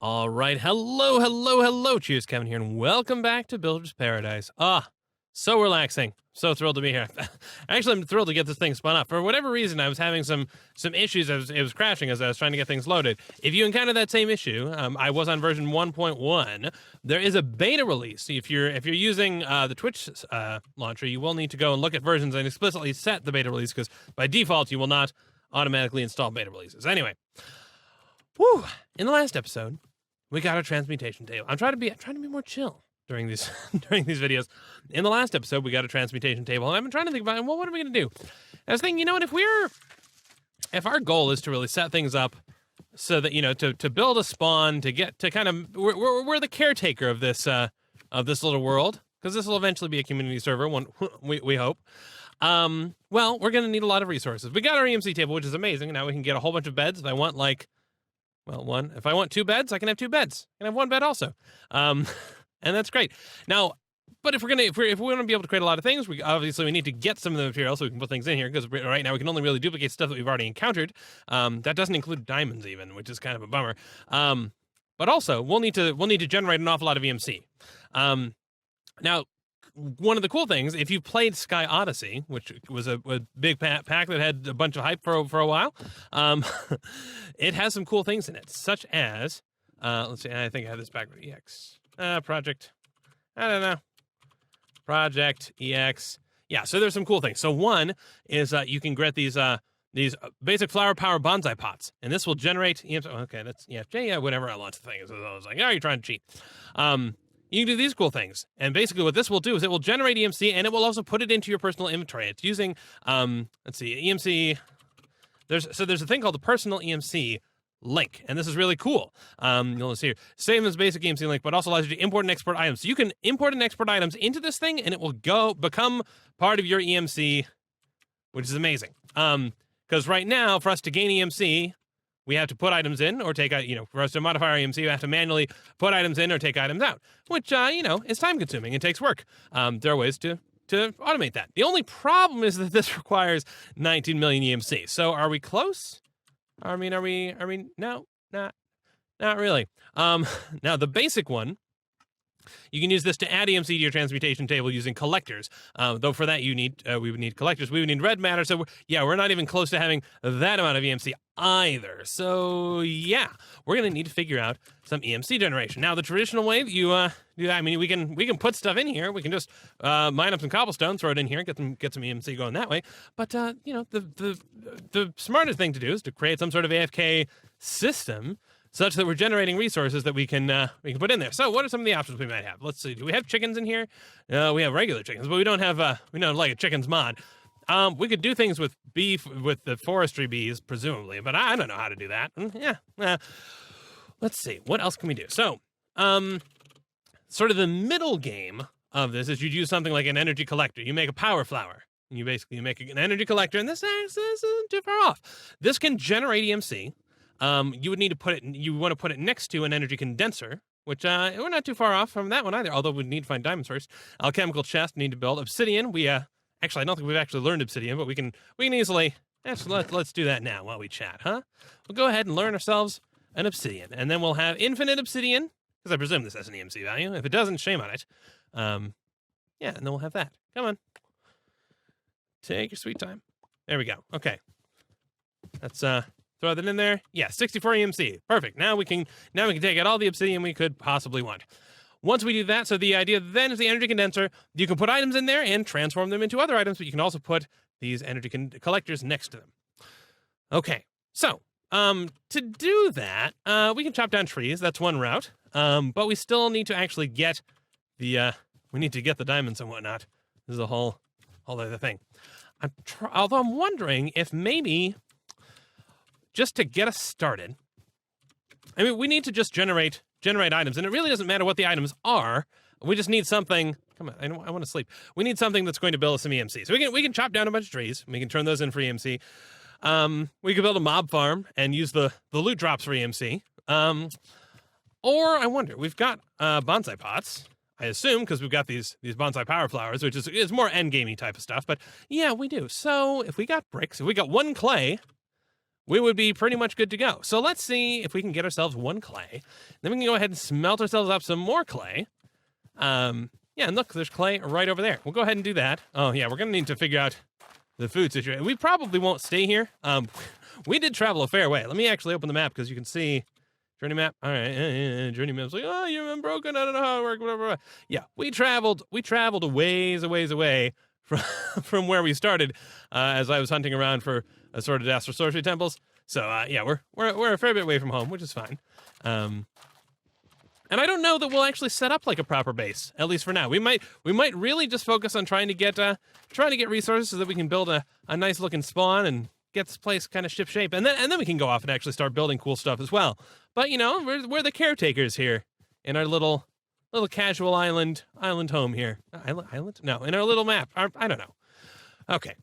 All right, hello, CheersKevin here, and welcome back to Builder's Paradise. So relaxing, so thrilled to be here. Actually, I'm thrilled to get this thing spun up. For whatever reason, I was having some issues. It was crashing as I was trying to get things loaded. If you encounter that same issue, I was on version 1.1. There is a beta release. If you're using the Twitch launcher, you will need to go and look at versions and explicitly set the beta release, because by default, you will not automatically install beta releases. Anyway, whew, in the last episode, we got a transmutation table. I'm trying to be more chill during these videos. In the last episode, we got a transmutation table, and I've been trying to think about, well, what are we gonna do? And I was thinking, you know what, if our goal is to really set things up so that, to build a spawn, we're the caretaker of this little world, because this will eventually be a community server, we hope. Well, we're gonna need a lot of resources. We got our EMC table, which is amazing, and now we can get a whole bunch of beds. If I want if I want 2 beds, I can have 2 beds. I can have 1 bed also. And that's great. Now, but if we want to be able to create a lot of things, we need to get some of the material so we can put things in here, because right now we can only really duplicate stuff that we've already encountered. That doesn't include diamonds even, which is kind of a bummer. But also we'll need to generate an awful lot of EMC. Now, one of the cool things, if you played Sky Odyssey, which was a big pack that had a bunch of hype for a while, it has some cool things in it, such as, let's see, I think I have this back with EX. Project, I don't know. Project, EX. Yeah, so there's some cool things. So one is you can get these basic flower power bonsai pots, and this will generate EMC. Okay, that's, whatever I launched the thing. So I was like, oh, you're trying to cheat. You can do these cool things. And basically what this will do is it will generate EMC, and it will also put it into your personal inventory. It's using, let's see, EMC. There's a thing called the personal EMC link, and this is really cool. You'll see here, same as basic EMC link, but also allows you to import and export items. So you can import and export items into this thing, and it will become part of your EMC, which is amazing. Because right now, for us to gain EMC, we have to put items in or take out, for us to modify our EMC, we have to manually put items in or take items out, which, is time consuming. It takes work. There are ways to automate that. The only problem is that this requires 19 million EMC. So are we close? I mean, no, not really. Now the basic one, you can use this to add EMC to your transmutation table using collectors. Though for that we would need collectors. We would need red matter. So we're not even close to having that amount of EMC either. So yeah, we're gonna need to figure out some EMC generation. Now the traditional way that you do that, I mean, we can put stuff in here. We can just mine up some cobblestone, throw it in here, get some EMC going that way. But the smarter thing to do is to create some sort of AFK system, such that we're generating resources that we can put in there. So what are some of the options we might have? Let's see. Do we have chickens in here? We have regular chickens, but we don't have like a chickens mod. We could do things with with the forestry bees, presumably, but I don't know how to do that. Let's see. What else can we do? So, sort of the middle game of this is you'd use something like an energy collector. You make a power flower. You basically make an energy collector, and this isn't too far off. This can generate EMC. You would need to you want to put it next to an energy condenser, which we're not too far off from that one either, although we need to find diamonds first. Alchemical Chest, need to build obsidian. Actually, I don't think we've actually learned obsidian, but we can easily, let's do that now while we chat, huh? We'll go ahead and learn ourselves an obsidian, and then we'll have infinite obsidian, because I presume this has an EMC value. If it doesn't, shame on it. And then we'll have that. Come on. Take your sweet time. There we go. Okay. Let's, throw that in there. Yeah, 64 EMC. Perfect. Now we can take out all the obsidian we could possibly want. Once we do that, so the idea then is the energy condenser. You can put items in there and transform them into other items, but you can also put these energy collectors next to them. Okay, so to do that, we can chop down trees. That's one route. But we still need to actually get the diamonds and whatnot. This is a whole other thing. Although I'm wondering if maybe, just to get us started, I mean, we need to just generate items, and it really doesn't matter what the items are. We just need something. Come on, I want to sleep. We need something that's going to build us some EMC. So we can chop down a bunch of trees. We can turn those in for EMC. We could build a mob farm and use the loot drops for EMC. Or I wonder, we've got bonsai pots, I assume, because we've got these bonsai power flowers, which is more endgamey type of stuff. But yeah, we do. So if we got bricks, if we got 1 clay, we would be pretty much good to go. So let's see if we can get ourselves 1 clay. Then we can go ahead and smelt ourselves up some more clay. Yeah, and look, there's clay right over there. We'll go ahead and do that. Oh, yeah, we're going to need to figure out the food situation. We probably won't stay here. We did travel a fair way. Let me actually open the map because you can see journey map. All right, journey map's like, oh, you're unbroken. I don't know how it works. Blah, blah, blah. Yeah, we traveled a ways away from where we started as I was hunting around for assorted astral sorcery temples. So yeah, we're a fair bit away from home, which is fine. And I don't know that we'll actually set up like a proper base, at least for now. We might really just focus on trying to get resources so that we can build a nice looking spawn and get this place kind of ship shape, and then we can go off and actually start building cool stuff as well. But you know, we're the caretakers here in our little casual island home here. Island? No, in our little map. I don't know. Okay.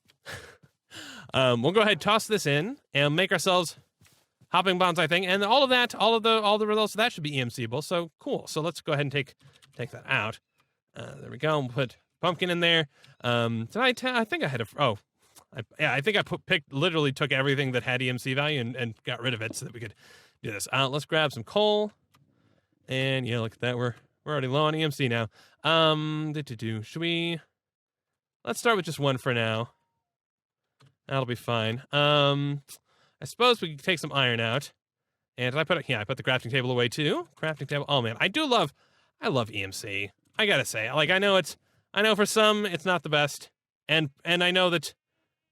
We'll go ahead and toss this in and make ourselves hopping bonsai thing, and all the results of that should be EMCable. So cool. So let's go ahead and take that out. There we go. We'll put pumpkin in there. I think I had I think I literally took everything that had EMC value and got rid of it so that we could do this. Let's grab some coal, and yeah, look at that. We're already low on EMC now. Should we? Let's start with just 1 for now. That'll be fine. I suppose we could take some iron out. And I put the crafting table away too. Crafting table. Oh man, I love EMC. I gotta say, like, I know for some it's not the best, and I know that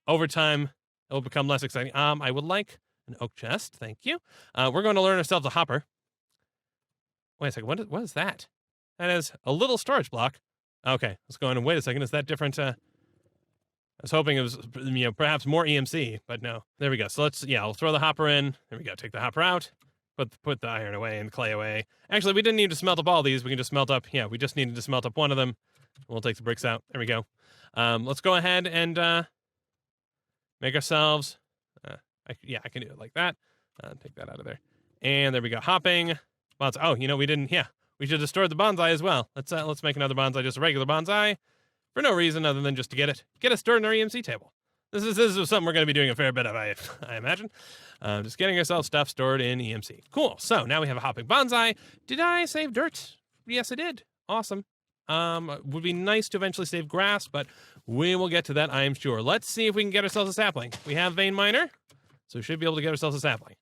over time it will become less exciting. I would like an oak chest. Thank you. We're going to learn ourselves a hopper. Wait a second. What is that? That is a little storage block. Okay, let's go in and wait a second. Is that different? I was hoping it was, perhaps more EMC, but no. There we go. So I'll throw the hopper in. There we go. Take the hopper out. Put the iron away and the clay away. Actually, we didn't need to smelt up all these. We can just smelt up. Yeah, we just needed to smelt up one of them. We'll take the bricks out. There we go. Let's go ahead and make ourselves. I can do it like that. Take that out of there. And there we go. Hopping. Bonsai. Oh, we didn't. Yeah, we should have stored the bonsai as well. Let's make another bonsai, just a regular bonsai, for no reason other than just to get it stored in our EMC table. This is something we're going to be doing a fair bit of, I imagine. Just getting ourselves stuff stored in EMC. Cool. So now we have a hopping bonsai. Did I save dirt? Yes, I did. Awesome. Would be nice to eventually save grass, but we will get to that, I am sure. Let's see if we can get ourselves a sapling. We have vein miner, so we should be able to get ourselves a sapling.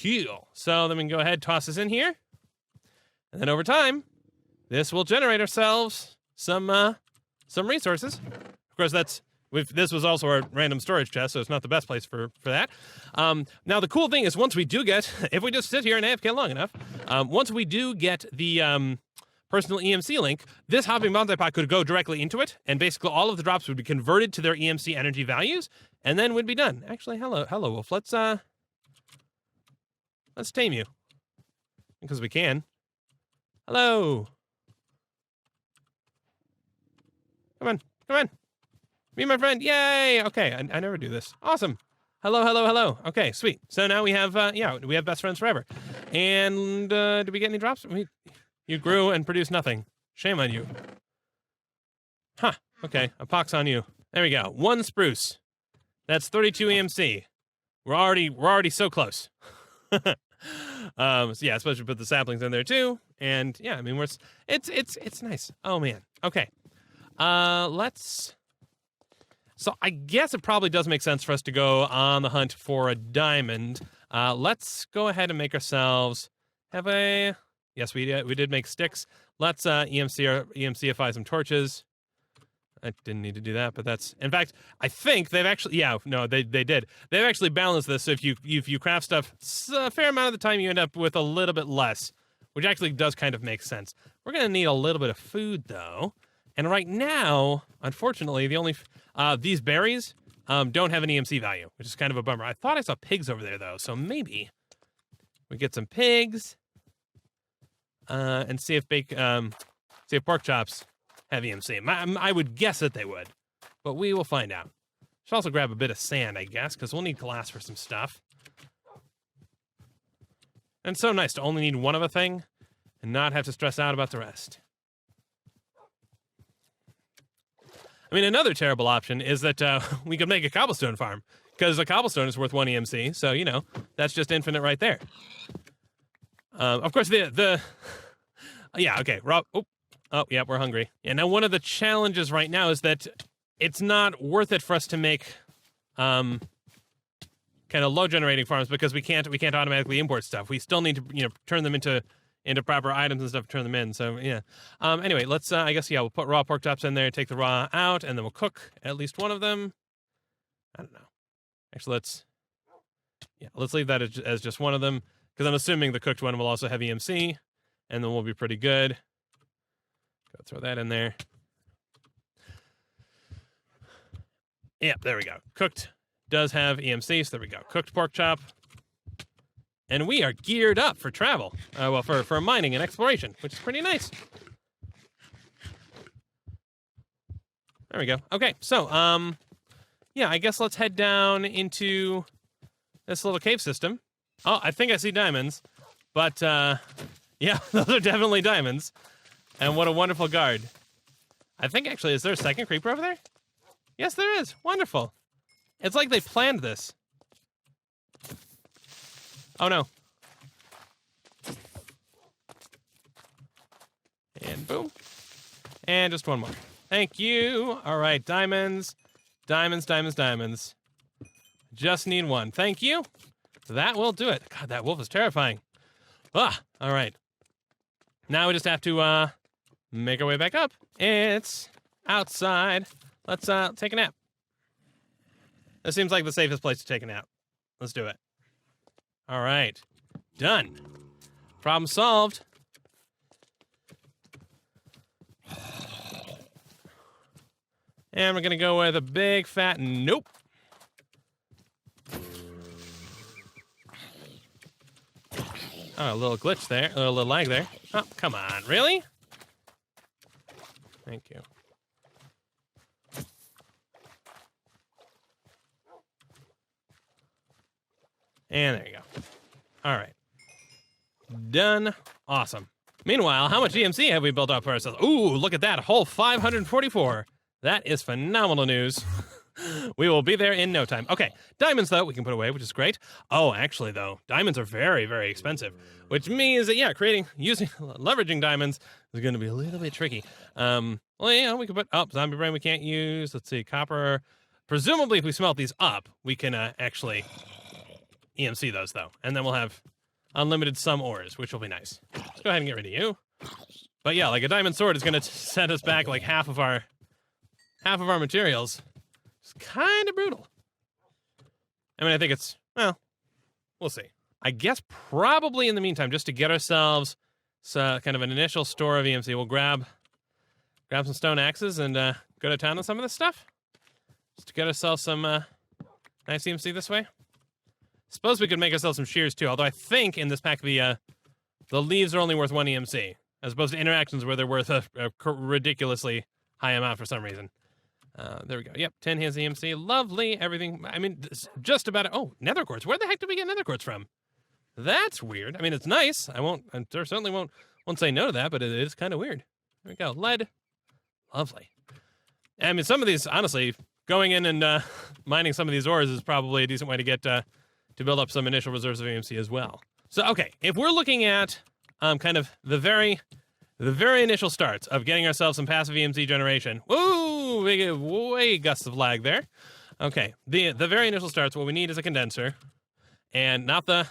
Cool. So then we can go ahead, toss this in here, and then over time, this will generate ourselves some resources. Of course, this was also our random storage chest, so it's not the best place for that. Now, the cool thing is once we do get, if we just sit here and AFK long enough, once we do get the personal EMC link, this hopping bonsai pot could go directly into it, and basically all of the drops would be converted to their EMC energy values, and then we'd be done. Actually, hello, Wolf. Let's tame you, because we can. Hello. Come on. Be my friend. Yay. Okay, I never do this. Awesome. Hello. Okay, sweet. So now we have, we have best friends forever. And did we get any drops? You grew and produced nothing. Shame on you. Huh. Okay, a pox on you. There we go. 1 spruce. That's 32 EMC. We're already so close. So yeah, I suppose we put the saplings in there too. And yeah, I mean, it's nice. Oh man. Okay. So I guess it probably does make sense for us to go on the hunt for a diamond. Let's go ahead and make ourselves have a. Yes, we did make sticks. Let's EMCify some torches. I didn't need to do that, but that's, in fact, I think they've actually, they did. They've actually balanced this. So if you craft stuff, a fair amount of the time you end up with a little bit less, which actually does kind of make sense. We're going to need a little bit of food though. And right now, unfortunately, the only, these berries don't have an EMC value, which is kind of a bummer. I thought I saw pigs over there though. So maybe we get some pigs, and see if pork chops have EMC. I would guess that they would, but we will find out. Should also grab a bit of sand, I guess, because we'll need glass for some stuff. And it's so nice to only need one of a thing and not have to stress out about the rest. I mean, another terrible option is that we could make a cobblestone farm, because a cobblestone is worth 1 EMC, so, you know, that's just infinite right there. Of course, yeah, okay, Rob, oh, yeah, we're hungry. Yeah, now one of the challenges right now is that it's not worth it for us to make, kind of low generating farms because we can't automatically import stuff. We still need to, you know, turn them into proper items and stuff, turn them in. So yeah. Anyway, let's I guess, yeah, we'll put raw pork chops in there, take the raw out, and then we'll cook at least one of them. I don't know. Actually, let's leave that as just one of them, because I'm assuming the cooked one will also have EMC, and then we'll be pretty good. Go throw that in there. Yeah, there we go. Cooked does have EMC, so there we go. Cooked pork chop. And we are geared up for travel. Well, for mining and exploration, which is pretty nice. There we go. Okay, so, yeah, I guess let's head down into this little cave system. Oh, I think I see diamonds. But, yeah, those are definitely diamonds. And what a wonderful guard. I think, actually, is there a second creeper over there? Yes, there is. Wonderful. It's like they planned this. Oh, no. And boom. And just one more. Thank you. All right, diamonds. Diamonds, diamonds, diamonds. Just need one. Thank you. That will do it. God, that wolf is terrifying. Ah, all right. Now we just have to make our way back up. It's outside. Let's take a nap. This seems like the safest place to take a nap. Let's do it. All right. Done. Problem solved. And we're going to go with a big fat nope. Oh, a little glitch there. A little lag there. Oh, come on. Really? Thank you. And there you go. All right. Done. Awesome. Meanwhile, how much EMC have we built up for ourselves? Ooh, look at that. A whole 544. That is phenomenal news. We will be there in no time. Okay, diamonds, though, we can put away, which is great. Oh, actually, though, diamonds are very, very expensive, which means that, yeah, leveraging diamonds is going to be a little bit tricky. Well, yeah, we can put, zombie brain we can't use. Let's see, copper. Presumably, if we smelt these up, we can actually EMC those, though, and then we'll have unlimited some ores, which will be nice. Let's go ahead and get rid of you. But yeah, like a diamond sword is going to set us back like half of our materials. It's kind of brutal. I mean, I think it's, well, we'll see. I guess probably in the meantime, just to get ourselves kind of an initial store of EMC, we'll grab some stone axes and go to town on some of this stuff. Just to get ourselves some nice EMC this way. Suppose we could make ourselves some shears too, although I think in this pack the leaves are only worth 1 EMC, as opposed to interactions where they're worth a ridiculously high amount for some reason. There we go. Yep, 10 has EMC. Lovely. Everything. I mean, just about it. Oh, Nether Quartz. Where the heck did we get Nether Quartz from? That's weird. I mean, it's nice. I certainly won't say no to that, but it is kind of weird. There we go. Lead. Lovely. I mean, some of these, honestly, going in and mining some of these ores is probably a decent way to get to build up some initial reserves of EMC as well. So, okay, if we're looking at kind of the very initial starts of getting ourselves some passive EMC generation. Woo! Way gusts of lag there. Okay, the very initial starts, what we need is a condenser, and not the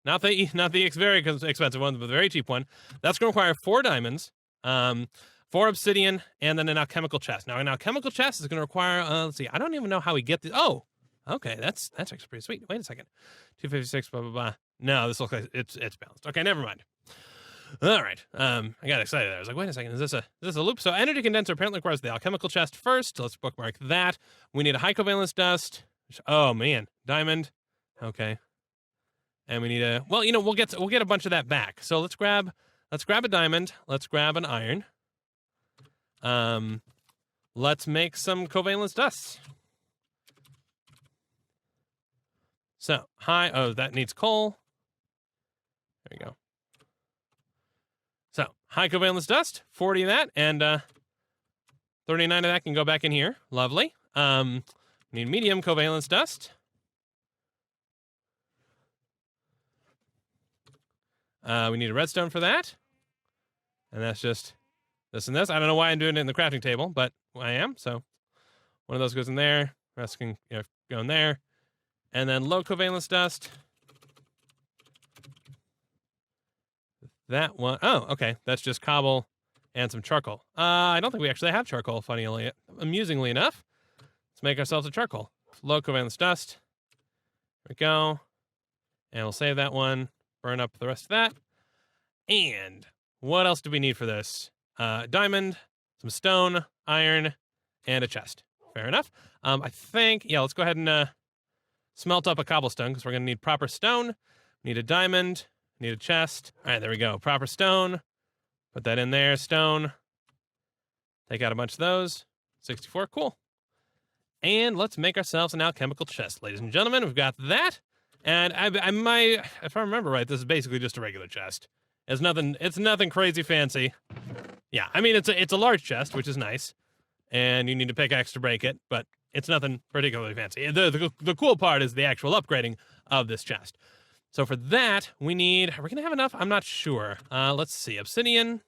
very expensive one, but the very cheap one. That's going to require 4 diamonds, 4 obsidian, and then an alchemical chest. Now, an alchemical chest is going to require, let's see, I don't even know how we get the, oh, okay, that's actually pretty sweet. Wait a second. 256, blah, blah, blah. No, this looks like it's balanced. Okay, never mind. All right. I got excited there. I was like, wait a second, is this a loop? So energy condenser apparently requires the alchemical chest first. Let's bookmark that. We need a high covalence dust. Oh man, diamond. Okay. And we need a, well, you know, we'll get a bunch of that back. So let's grab a diamond. Let's grab an iron. Let's make some covalence dust. So that needs coal. There you go. So, high covalence dust, 40 of that, and 39 of that can go back in here. Lovely. Need medium covalence dust. We need a redstone for that. And that's just this and this. I don't know why I'm doing it in the crafting table, but I am. So one of those goes in there. The rest can go in there. And then low covalence dust. That one. Oh, okay. That's just cobble and some charcoal. I don't think we actually have charcoal, amusingly enough. Let's make ourselves a charcoal. Low covalence dust. There we go. And we'll save that one. Burn up the rest of that. And what else do we need for this? Diamond, some stone, iron, and a chest. Fair enough. I think, yeah, let's go ahead and smelt up a cobblestone because we're going to need proper stone. Need a diamond. Need a chest. All right, there we go. Proper stone. Put that in there. Stone. Take out a bunch of those. 64. Cool. And let's make ourselves an alchemical chest, ladies and gentlemen. We've got that. And I might, if I remember right, this is basically just a regular chest. It's nothing crazy fancy. Yeah, I mean, it's a large chest, which is nice. And you need a pickaxe to break it, but it's nothing particularly fancy. The cool part is the actual upgrading of this chest. So for that, are we going to have enough? I'm not sure. Let's see. Obsidian.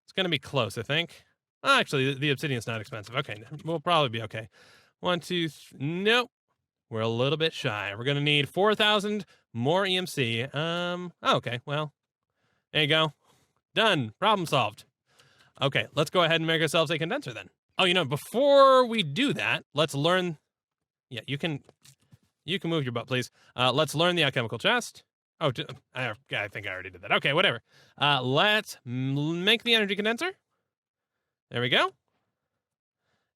It's going to be close, I think. Actually, the obsidian's not expensive. Okay, we'll probably be okay. 1, 2, nope. We're a little bit shy. We're going to need 4,000 more EMC. Okay, well, there you go. Done. Problem solved. Okay, let's go ahead and make ourselves a condenser then. Oh, before we do that, let's learn. Yeah, you can move your butt, please. Let's learn the alchemical chest. Oh, I think I already did that. Okay, whatever. Let's make the energy condenser. There we go.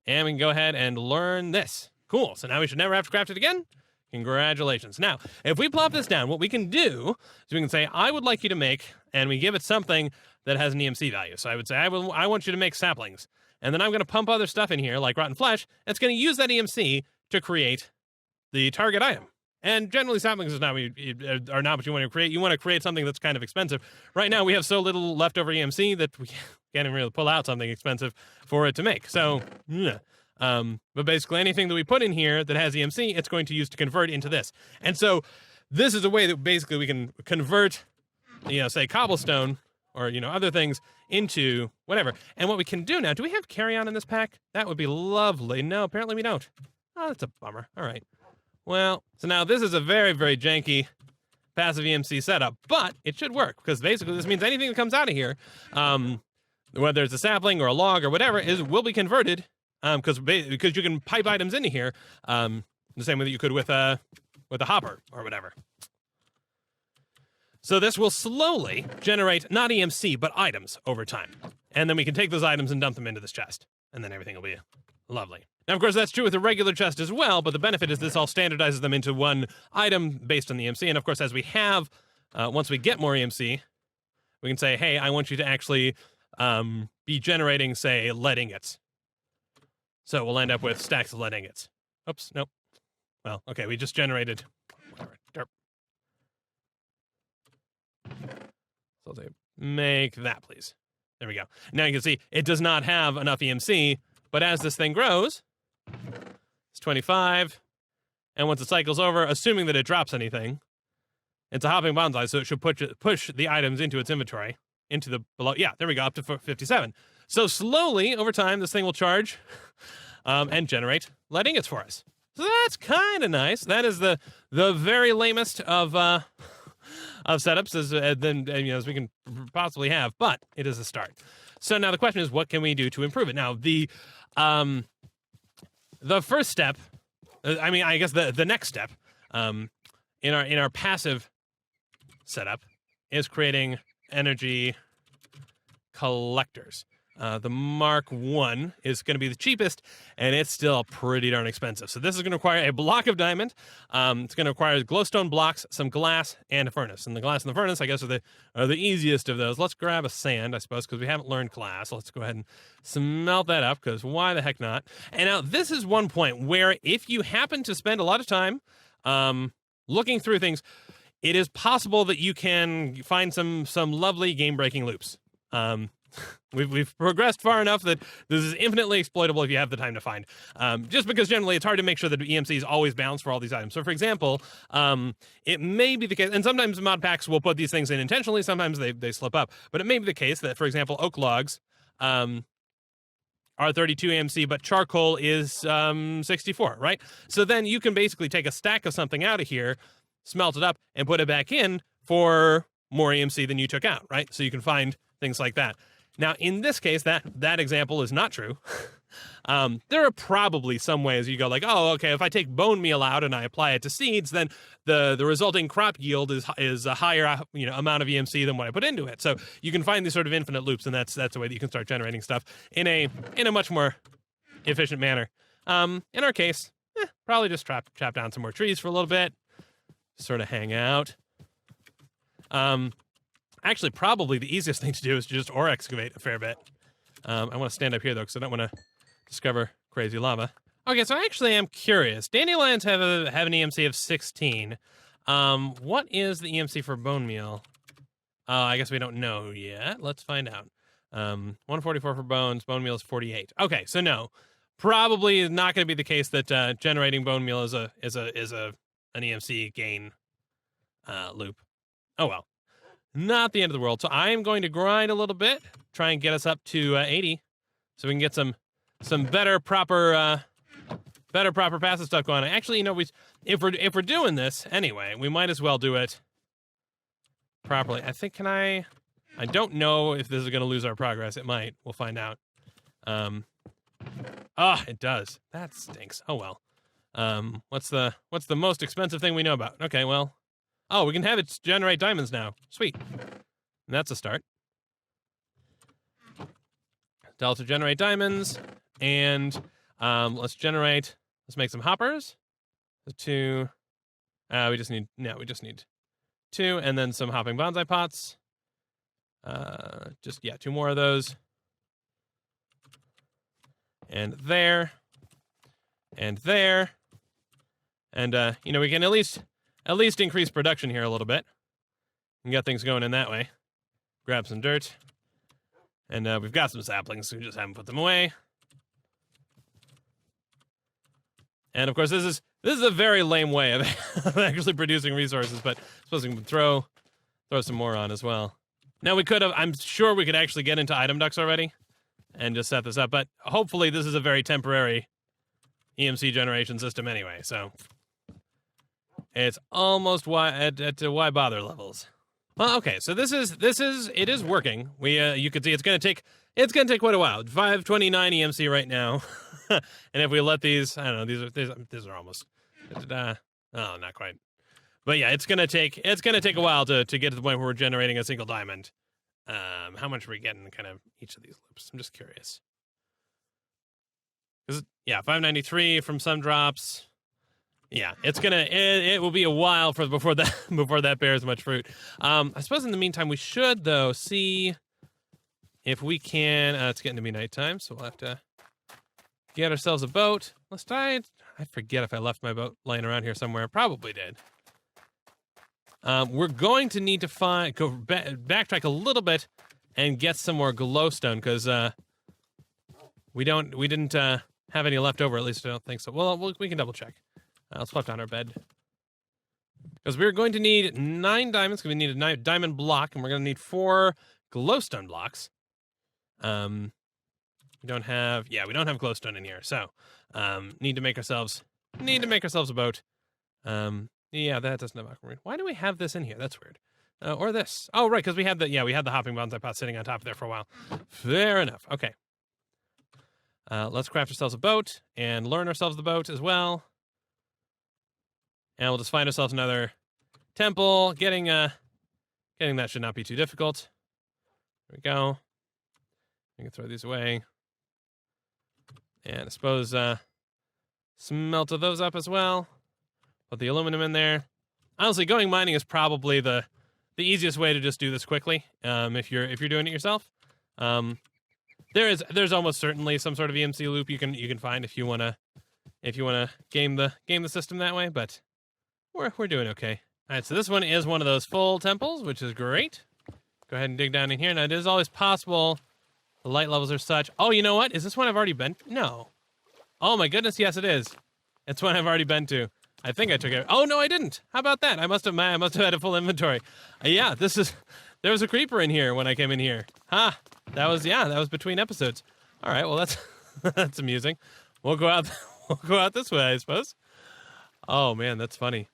And we can go ahead and learn this. Cool. So now we should never have to craft it again. Congratulations. Now, if we plop this down, what we can do is we can say, I would like you to make, and we give it something that has an EMC value. So I would say, I want you to make saplings. And then I'm going to pump other stuff in here, like rotten flesh. It's going to use that EMC to create the target item. And generally, saplings is not what you want to create. You want to create something that's kind of expensive. Right now, we have so little leftover EMC that we can't even really pull out something expensive for it to make. So, yeah. But basically anything that we put in here that has EMC, it's going to use to convert into this. And so this is a way that basically we can convert, say cobblestone or, other things into whatever. And what we can do now, do we have carry-on in this pack? That would be lovely. No, apparently we don't. Oh, that's a bummer. All right. Well, so now this is a very, very janky passive EMC setup, but it should work because basically this means anything that comes out of here, whether it's a sapling or a log or whatever, will be converted. Because you can pipe items into here, the same way that you could with a hopper or whatever. So this will slowly generate not EMC but items over time, and then we can take those items and dump them into this chest, and then everything will be lovely. Now, of course, that's true with a regular chest as well. But the benefit is this all standardizes them into one item based on the EMC, and of course, as we have, once we get more EMC, we can say, hey, I want you to actually be generating, say, lead ingots. So we'll end up with stacks of lead ingots. Oops, nope. Well, okay, we just generated whatever. Derp. So I'll say, make that, please. There we go. Now you can see it does not have enough EMC, but as this thing grows, it's 25. And once it cycles over, assuming that it drops anything, it's a hopping bonsai, so it should push the items into its inventory, into the below. Yeah, there we go, up to 57. So slowly, over time, this thing will charge and generate lead ingots for us. So that's kind of nice. That is the very lamest of setups as we can possibly have, but it is a start. So now the question is, what can we do to improve it? Now the first step, I guess the next step in our passive setup is creating energy collectors. The Mark 1 is going to be the cheapest, and it's still pretty darn expensive. So this is going to require a block of diamond. It's going to require glowstone blocks, some glass, and a furnace. And the glass and the furnace, I guess, are the easiest of those. Let's grab a sand, I suppose, because we haven't learned glass. Let's go ahead and smelt that up, because why the heck not? And now this is one point where if you happen to spend a lot of time looking through things, it is possible that you can find some lovely game-breaking loops. We've progressed far enough that this is infinitely exploitable if you have the time to find. Just because generally it's hard to make sure that EMC is always balanced for all these items. So, for example, it may be the case, and sometimes mod packs will put these things in intentionally. Sometimes they slip up, but it may be the case that, for example, oak logs are 32 EMC, but charcoal is 64, right? So then you can basically take a stack of something out of here, smelt it up, and put it back in for more EMC than you took out, right? So you can find things like that. Now, in this case, that example is not true. There are probably some ways you go like, oh, okay, if I take bone meal out and I apply it to seeds, then the resulting crop yield is a higher amount of EMC than what I put into it. So you can find these sort of infinite loops, and that's a way that you can start generating stuff in a much more efficient manner. In our case, probably just chop down some more trees for a little bit, sort of hang out. Actually, probably the easiest thing to do is to just ore excavate a fair bit. I want to stand up here, though, because I don't want to discover crazy lava. Okay, so I actually am curious. Dandelions have an EMC of 16. What is the EMC for bone meal? I guess we don't know yet. Let's find out. 144 for bones. Bone meal is 48. Okay, so no. Probably not going to be the case that generating bone meal is an EMC gain loop. Oh, well. Not the end of the world. So I am going to grind a little bit, try and get us up to 80, so we can get some better proper passive stuff going on. Actually, if we're doing this anyway, we might as well do it properly. I think I don't know if this is going to lose our progress. It might. We'll find out. It does. That stinks. Oh well. What's the most expensive thing we know about? Okay, well. Oh, we can have it generate diamonds now. Sweet. And that's a start. Delta generate diamonds. And let's make some hoppers. Two. We just need 2. And then some hopping bonsai pots. 2 more of those. And there. And there. And, we can at least increase production here a little bit and get things going in that way. Grab some dirt. And we've got some saplings, so we just haven't put them away. And of course, this is a very lame way of actually producing resources, but I suppose we can throw some more on as well. Now I'm sure we could actually get into item ducks already and just set this up, but hopefully this is a very temporary EMC generation system anyway, so it's almost why bother levels. Well, okay, so it is working. You can see it's gonna take quite a while. 529 EMC right now, and if we let these, I don't know, these are almost, not quite. But yeah, it's gonna take a while to get to the point where we're generating a single diamond. How much are we getting kind of each of these loops? I'm just curious. 'Cause, 593 from some drops. Yeah, it will be a while before that bears much fruit. I suppose in the meantime we should though see if we can. It's getting to be nighttime, so we'll have to get ourselves a boat. Let's try it. I forget if I left my boat laying around here somewhere. Probably did. We're going to need to backtrack a little bit and get some more glowstone because we didn't have any left over. At least I don't think so. Well, we can double check. Let's flip down our bed. Because we're going to need 9 diamonds, because we need a diamond block, and we're going to need 4 glowstone blocks. We don't have glowstone in here, so need to make ourselves a boat. That doesn't have aquamarine. Why do we have this in here? That's weird. Or this. Oh, right, because we had the hopping bonsai pot sitting on top of there for a while. Fair enough. Okay. Let's craft ourselves a boat and learn ourselves the boat as well. And we'll just find ourselves another temple. Getting that should not be too difficult. There we go. We can throw these away. And I suppose smelt those up as well. Put the aluminum in there. Honestly, going mining is probably the easiest way to just do this quickly. If you're doing it yourself. There's almost certainly some sort of EMC loop you can find if you wanna game the system that way, but we're doing okay. All right, so this one is one of those full temples, which is great. Go ahead and dig down in here. Now, it is always possible The light levels are such. Oh, you know what? Is this one I've already been? No. Oh my goodness, yes it is. It's one I've already been to. I think I took it. Oh no, I didn't. How about that? I must have had a full inventory. Yeah, there was a creeper in here when I came in here. Ha! That was between episodes. All right, well that's that's amusing. We'll go out this way, I suppose. Oh man, that's funny.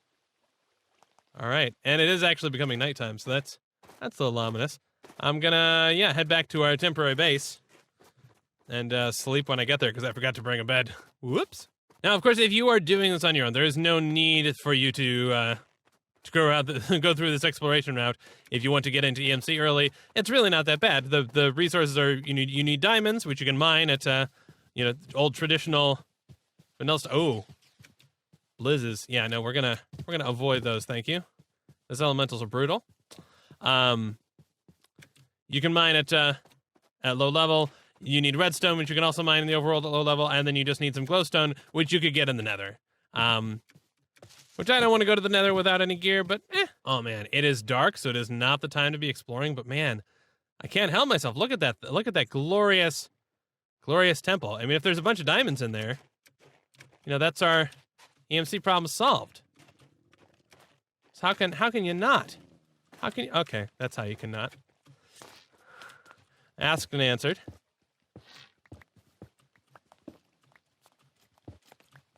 All right, and it is actually becoming nighttime, so that's a little ominous. I'm gonna head back to our temporary base and sleep when I get there because I forgot to bring a bed. Whoops. Now, of course, if you are doing this on your own, there is no need for you to go through this exploration route. If you want to get into EMC early, it's really not that bad. The resources are you need diamonds, which you can mine at old traditional vanilla. Oh, Liz's. Yeah, no, we're gonna avoid those. Thank you. Those elementals are brutal. You can mine at low level. You need redstone, which you can also mine in the overworld at low level, and then you just need some glowstone, which you could get in the nether. Which I don't want to go to the nether without any gear, but Oh man, it is dark, so it is not the time to be exploring, but man, I can't help myself. Look at that glorious, glorious temple. I mean, if there's a bunch of diamonds in there, that's our EMC problem solved. So how can you not? Okay, that's how you cannot. Asked and answered.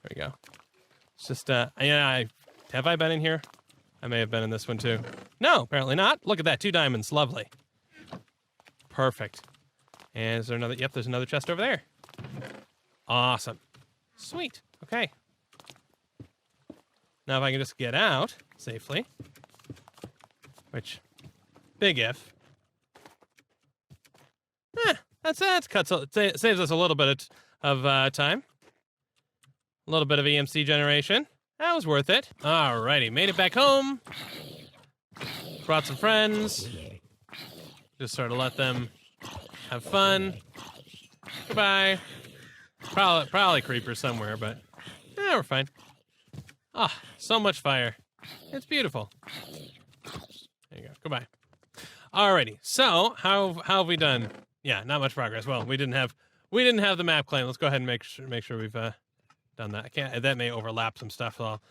There we go. It's just, have I been in here? I may have been in this one too. No, apparently not. Look at that, 2 diamonds, lovely. Perfect. And is there another, yep, there's another chest over there. Awesome. Sweet, okay. Now if I can just get out safely, which, big if. It saves us a little bit of time. A little bit of EMC generation. That was worth it. Alrighty, made it back home. Brought some friends. Just sort of let them have fun. Goodbye. Probably creepers somewhere, but we're fine. So much fire. It's beautiful. There you go. Goodbye. Alrighty. So how have we done? Yeah, not much progress. Well, we didn't have the map claim. Let's go ahead and make sure we've done that. That may overlap some stuff. So I'll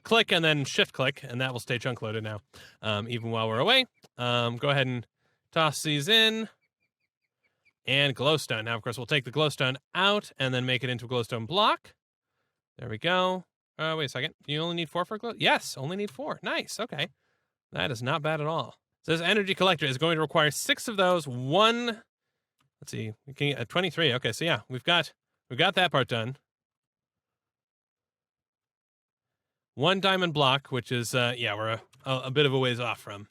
click and then shift click, and that will stay chunk loaded now, even while we're away. Go ahead and toss these in, and glowstone. Now, of course, we'll take the glowstone out and then make it into a glowstone block. There we go. Wait a second. You only need 4 for glow? Yes, only need 4. Nice. Okay, that is not bad at all. So this energy collector is going to require 6 of those. One. Let's see. We can get 23. Okay, so yeah, we've got that part done. 1 diamond block, which is we're a bit of a ways off from.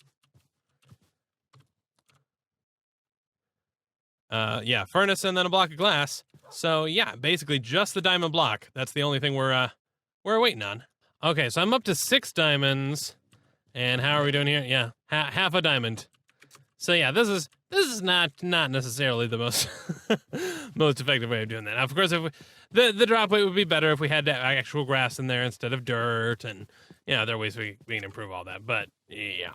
Furnace and then a block of glass. So yeah, basically just the diamond block. That's the only thing we're waiting on. Okay, so I'm up to 6 diamonds, and how are we doing here? Yeah, half a diamond. So yeah, this is not necessarily the most most effective way of doing that. Now, of course, if the drop weight would be better if we had actual grass in there instead of dirt, and there are ways we can improve all that. But yeah,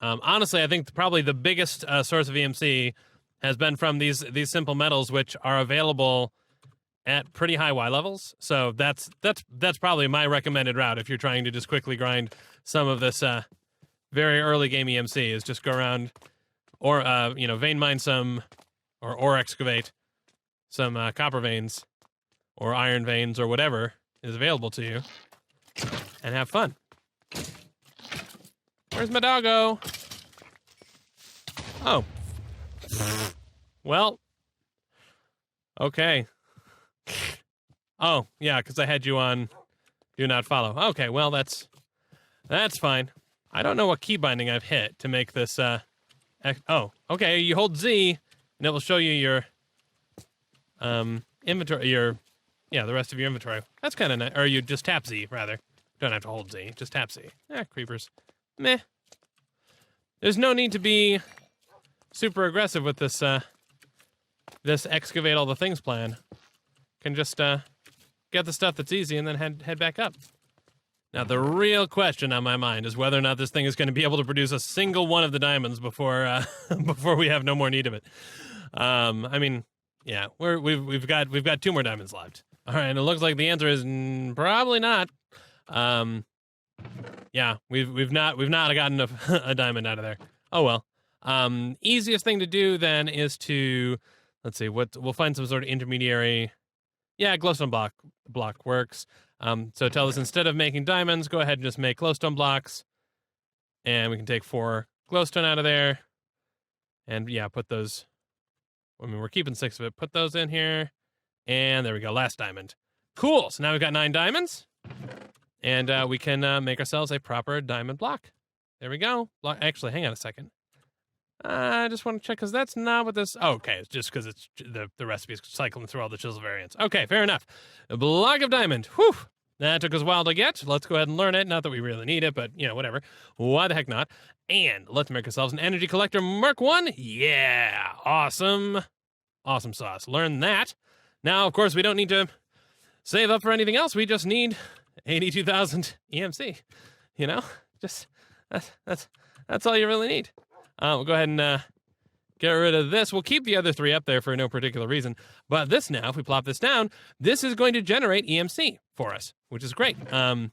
honestly, I think probably the biggest source of EMC has been from these simple metals, which are available at pretty high Y levels. So that's probably my recommended route if you're trying to just quickly grind some of this very early game EMC, is just go around or vein mine some or excavate some copper veins or iron veins or whatever is available to you and have fun. Where's my doggo? Oh. Well. Okay. Oh, yeah, because I had you on do not follow. Okay, well, that's fine. I don't know what key binding I've hit to make this, oh, okay, you hold Z, and it will show you your, inventory, the rest of your inventory. That's kind of nice. Or you just tap Z, rather. Don't have to hold Z, just tap Z. Creepers. Meh. There's no need to be super aggressive with this, this excavate all the things plan. Can just, get the stuff that's easy and then head back up. Now, the real question on my mind is whether or not this thing is going to be able to produce a single one of the diamonds before before we have no more need of it. I mean, yeah, we've got 2 more diamonds left. All right, and it looks like the answer is probably not. Yeah, we've not gotten a diamond out of there. Oh well. Easiest thing to do then is to, let's see, we'll find some sort of intermediary. Yeah, glowstone block works. So tell us, instead of making diamonds, go ahead and just make glowstone blocks, and we can take 4 glowstone out of there, and yeah, put those. I mean, we're keeping 6 of it. Put those in here, and there we go. Last diamond. Cool. So now we've got 9 diamonds, and we can make ourselves a proper diamond block. There we go. Actually, hang on a second. I just want to check, because that's not what this... Oh, okay, it's just because it's the recipe is cycling through all the chisel variants. Okay, fair enough. A block of diamond. Whew. That took us a while to get. Let's go ahead and learn it. Not that we really need it, but, you know, whatever. Why the heck not? And let's make ourselves an energy collector Mark 1. Yeah, awesome. Awesome sauce. Learn that. Now, of course, we don't need to save up for anything else. We just need 82,000 EMC. You know? Just, that's all you really need. We'll go ahead and get rid of this. We'll keep the other 3 up there for no particular reason. But this now, if we plop this down, this is going to generate EMC for us, which is great. And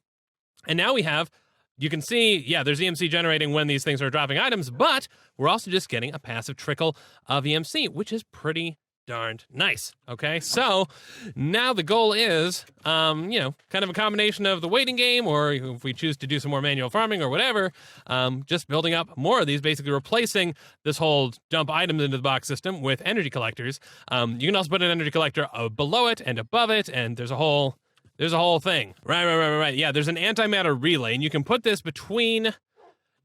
now we have, you can see, yeah, there's EMC generating when these things are dropping items, but we're also just getting a passive trickle of EMC, which is pretty darned nice. Okay, so now the goal is, you know, kind of a combination of the waiting game, or if we choose to do some more manual farming or whatever, just building up more of these, basically replacing this whole dump items into the box system with energy collectors. You can also put an energy collector below it and above it, and there's a whole thing. Right. Yeah, there's an antimatter relay, and you can put this between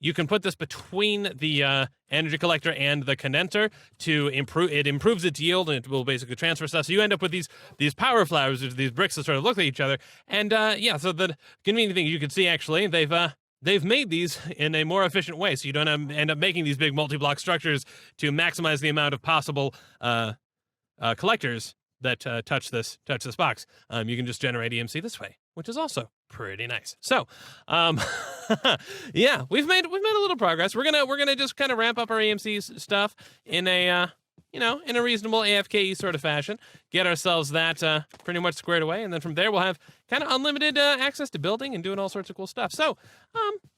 the energy collector and the condenser to improve. It improves its yield, and it will basically transfer stuff. So you end up with these power flowers, these bricks that sort of look like each other. And yeah, so the convenient thing you can see, actually, they've made these in a more efficient way, so you don't end up making these big multi-block structures to maximize the amount of possible collectors that touch this box. You can just generate EMC this way, which is also pretty nice. So, yeah, we've made a little progress. We're gonna just kind of ramp up our EMC stuff in a in a reasonable AFK sort of fashion. Get ourselves that pretty much squared away, and then from there we'll have kind of unlimited access to building and doing all sorts of cool stuff. So,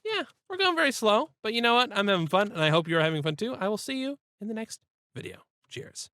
yeah, we're going very slow, but you know what? I'm having fun, and I hope you're having fun too. I will see you in the next video. Cheers.